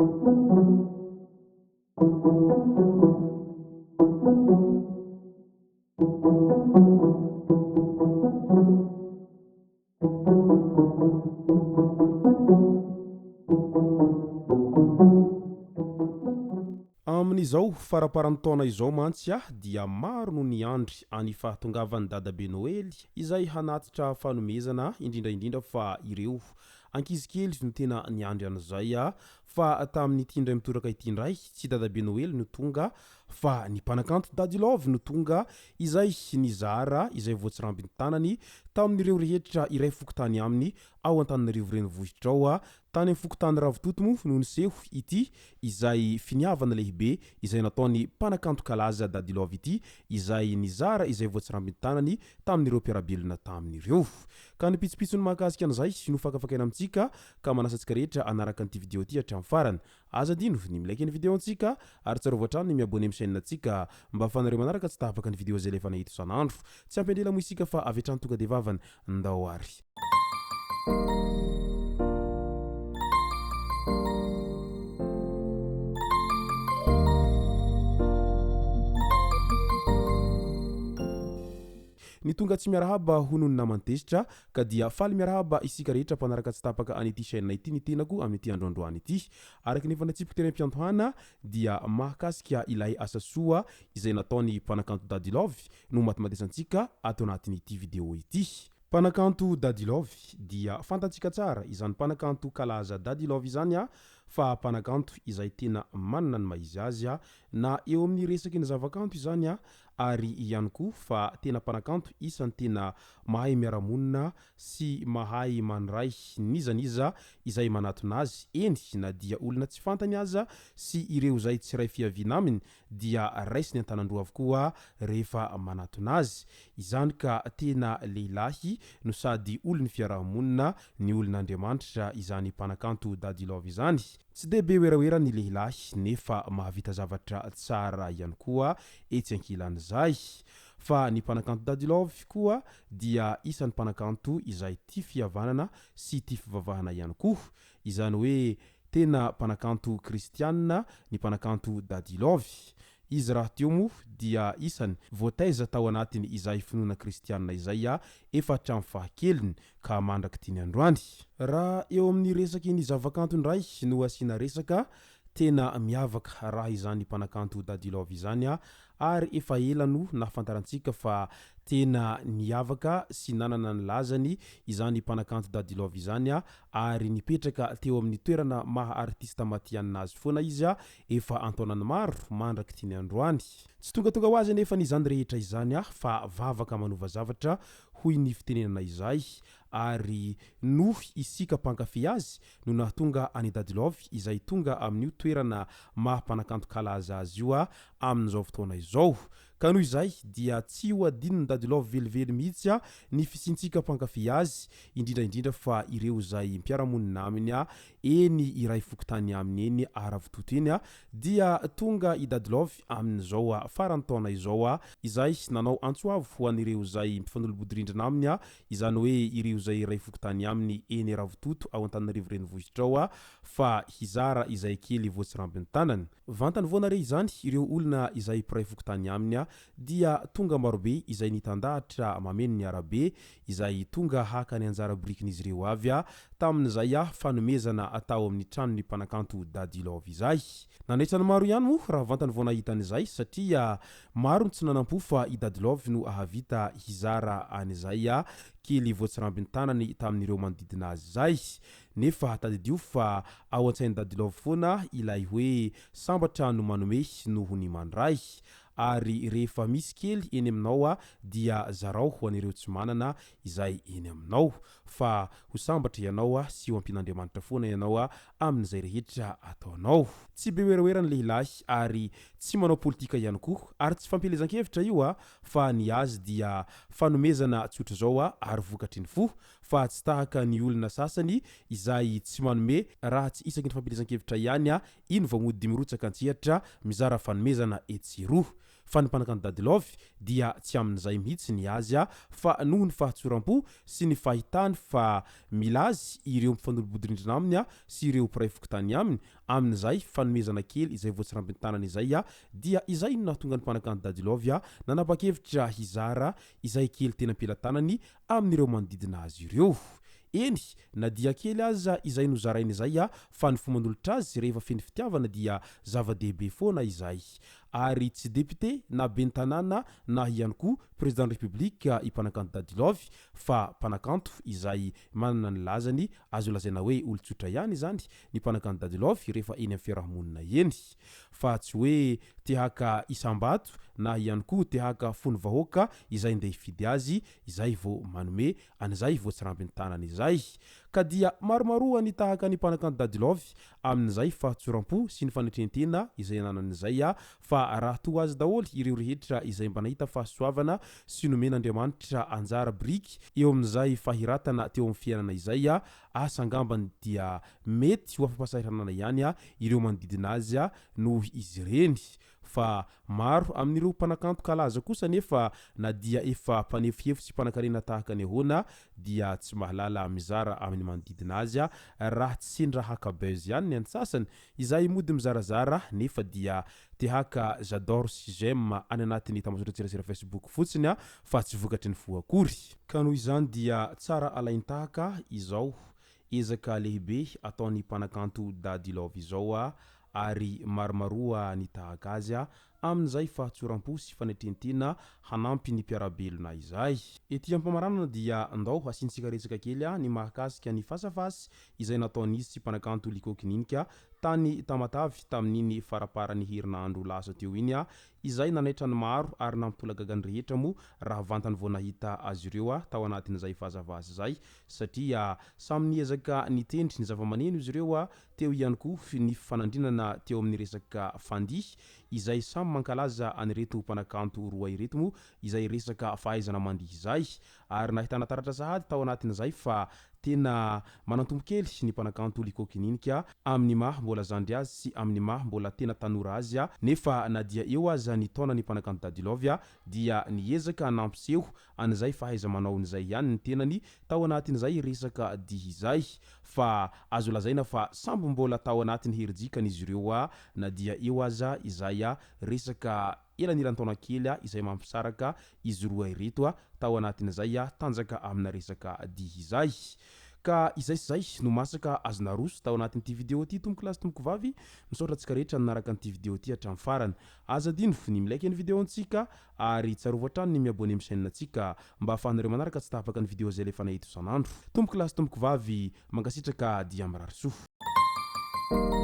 Amin'izao faraparany taona izao mantsy dia maro no ny andry any fahatongavany dadabe Noely izay hanatitra fanomezana indrindraindrindra fa ireo ankizikely no tena niandry an'izay fa tamin'ny tindray mitoraka itindray tsy dadabe Noely no tonga fa ny mpanakanto Dadi Love no tonga izay nizara izay voatsirambiny tanany tamin'ireo rehetra iray fokotany aminy ao Antananarivo renivohitra ao tany amin'ny fokotany Ravitoto moa no niseho ity izay finiavana lehibe izay nataony mpanakanto kalaza Dadi Love ity izay nizara izay voatsirambiny tanany tamin'ireo mpiarabelona tamin'ireo ka ny pitsopitsony mahakasika an'izay no fakafakaina amintsika ka manasantsika rehetra anaraka an'ity video ity hatramin'ny farany aza dino ny milaiky ny video antsika ary tsarovatra trano ny miabone amin'ny chaîne antsika mba afanareo manaraka tsy tahapaka ny video zay lefa nahita isan'andro tsy ampendrela mo isika fa avy hatrany tonga de vavany ndao ary ny tonga tsy miarahaba hono ny namantesitra ka dia faly miarahaba isika rehetra mpanaraka tsy tapaka an'ity chaîne ity ny tenako amin'ity androandroany ity araky nefa natsipika tena mpiantohana dia mahakasika ilay asa soa izay nataony mpanakanto Dadi Love no matimatesantsika ato anatin'ity video ity. Mpanakanto Dadi Love dia fantatsika tsara izany mpanakanto kalaza Dadi Love izany fa mpanakanto izay tena manana ny maizy azy na eo amin'ny resaky ny zavakanto izany ary ihany koa fa tena mpanakanto isany tena mahay miaramonina sy mahay mandray nizaniza izay manatona azy eny na dia olona tsy fantany aza sy ireo zay tsy ray fiaviana aminy dia raisiny antanandroa avokoa rehefa manatona azy izany ka tena lehilahy no sady olony fiarahamonina ny olon'Andriamanitra izany mpanakanto Dadi Love izany tsy de be werawera ny lehilahy nefa mahavita zavatra tsara ihany koa etsy ankilan'izay fa ny mpanakanto Dadi Love koa dia isan'ny mpanakanto izay tia fihavanana sy tia fivavahana ihany koa izany hoe tena mpanakanto kristianina ny mpanakanto Dadi Love izy raha teo moa dia isany voataiza tao anatiny izay finoana kristianina izay efa hatramin'ny fahakeliny ka mandraky tiany androany raha eo amin'ny resaky ny zavakanto ndray no asiana resaka tena miavaka raha izany mpanakanto Dadi Love izany ary efa ela no nafantarantsika fa tena niavaka sy nanana ny lazany izany mpanakanto Dadi Love izany ary nipetraka teo amin'ny toerana maha artista matianina azy foana izy efa antonany maro mandraky tiany androany tsy tonga ho azy nefa n'izany rehetra izany fa vavaka manova zavatra hoy ny fitenenana izay ary no isika mpankafy azy no nahatonga any Dadi Love izay tonga amin'io toerana maha mpanakanto kalaza azy io amin'izao fotoana izao ka noho izay dia tsy ho adino ny Dadi Love velively mihitsy ny fisintsika mpankafy azy indrindraindrindra fa ireo zay mpiaramonina aminy eny iray fokotany aminy eny Ravitoto eny dia tonga i Dadi Love amin'izao farany taona izao izay nanao antsoavo ho an'ireo zay mifanolobodrindrina aminy izany hoe ireo zay iray fokotany aminy eny Ravitoto ao Antananarivo renivohitra ao fa hizara izay kely voatsirambiny tanany vantany voanare izany ireo olona izay mpiray fokotany aminy dia tonga marobe izay nitandahatra mameno ny arabe izay tonga haka ny anjara brikin'izy ireo avy tamin'izay fanomezana atao amin'ny tranony mpanakanto Dadi Love izay nandraitsany maro ihany moa raha vantany vao nahitan'izay satria maro ny tsy nanampo fa i Dadi Love no ahavita hizara an'izay kely voatsirambiny tanany tamin'ireo manodidina azy zay nefa tadidio fa ao an-tsainy Dadi Love foana ilay hoe sambatra no manome noho ny mandray ary rehefa misy kely eny aminao dia zarao ho an'ireo tsy manana izay eny aminao fa ho sambatra ianao sy ho ampin'Andriamanitra foana ianao amin'izay rehetra ataonao tsy be werawera ny lehilahy ary tsy manao politika ihany koa ary tsy fampelezan-kevitra io fa ny azy dia fanomezana tsotra zao ary vokatry ny fo fa tsy tahaka ny olona sasany izay tsy manome raha tsy isaky ny fampelezan-kevitra ihany ino vao mody mirotsaka antsihatra mizara fanomezana etsiroa fa ny mpanakanto Dadilovy dia tsy amin'izay mihitsy ny azy fa noho ny fahatsoram-po sy ny fahitany fa milazy ireo mifanolobodorindrina aminy sy ireo mpiray fokontany aminy amin'izay fanomezana kely izay voatsirambin'ny tanany izay dia izay no nahatonga ny mpanakanto Dadilovy nanapa-kevitra hizara izay kely tena ampelantanany amin'ireo manodidina azy ireo. Eny na dia kely aza izay no zarainy izay fa ny fomanolotra azy rehefa feny fitiavana dia zava-dehibe foana izay ary tsy député na ben'ny tanàna na ihany koa président de république i mpanakanto Dadilovy fa mpanakanto izay manana ny lazany azo lazaina hoe olon-tsotra ihany zany ny mpanakanto Dadilovy rehefa eny amin'ny fiarahamonina eny fa tsy hoe tehaka isambato na ihany koa tehaka fony vahoaka izay ndeha hifidy azy izay vao manome an'izay voatsirambin'ny tanany izay ka dia maromaro ny tahaka ny mpanakanto Dadilovy amin'izay fahatsoram-po sy ny fanetrentena izay ananan'izay fa raha toa azy daholo ireo rehetra izay mba nahita fahasoavana sy nomen'Andriamanitra anjara biriky eo amin'izay fahiratana teo amin'ny fiainana izay asa angambany dia mety ho afa-pahasahiranana ihany ireo manodidina azy noho izy ireny fa maro amin'ireo mpanakanto kalaza kosa nefa na dia efa mpanefohefo mpanakarena tahaka ny ahoana dia tsy mahalala mizara amin'ny manodidina azy raha tsy sendra haka-buzz ihany ny antsasany izay mody mizarazara nefa dia tehaka j'adore si j'aime any anatin'ny tambazotra Facebook fotsiny fa tsy vokatry ny fo akory ka noho izany dia tsara alainy tahaka izao ezaka lehibe ataon'ny mpanakanto Dadilovy izao ary maromaroa ny tahaka azy amin'izay fahatsoram-po sy fanetrentena hanampy ny mpiarabelona izay. Ety ampamaranana dia andao asiantsika resaka kely ny mahakasika ny fasafasy izay nataon'izy sy mpanakanto Lico Kininike tany Tamatavy tamin'iny faraparany herinandro lasa teo iny izay nanaitra ny maro ary nampitolagaga ny rehetra mo raha vantany vao nahita azy ireo tao anatin'izay fasafasy zay satria samy niezaka nitendry ny zava-maneno izy ireo teo ihany koa ny fanandrinana teo amin'ny resaka fandihy izay samy mankalaza anireto mpanakanto roa ireto mo izay resaka fahaizana mandihy izay ary nahitana taratra sahady tao anatin'izay fa tena manantombo kely ny mpanakanto Lico Kininike amin'ny maha mbola zandry azy sy amin'ny maha mbola tena tanora azy nefa na dia eo aza ny taona ny mpanakanto Dadilovy dia niezaka nampiseho an'izay fahaiza manao n'izay ihany ny tenany tao anatin'izay resaka dihy izay fa azo lazaina fa samby mbola tao anatin'ny herijikany izy ireo na dia eo aza izay resaka elan'elan-taona kely izay mampisaraka izy roa ireto tao anatin'izay tanjaka amina resaka dihy izay ka izay sy zay no masaka azona roso tao anatin'ity vidéo ty tomboko lasy tomboko vavy misaotra antsika rehetra nanaraka an'ity vidéo ty hatramin'ny farany azadino ny milaiky ny vidéo antsika ary tsarova hatrany ny miabone amin'ny chaîne antsika mba ahafahanareo manaraka tsy tapaka ny vidéo zay lefa nahito isan'andro tomboko lasy tomboko vavy mankasitraka dia mirary soa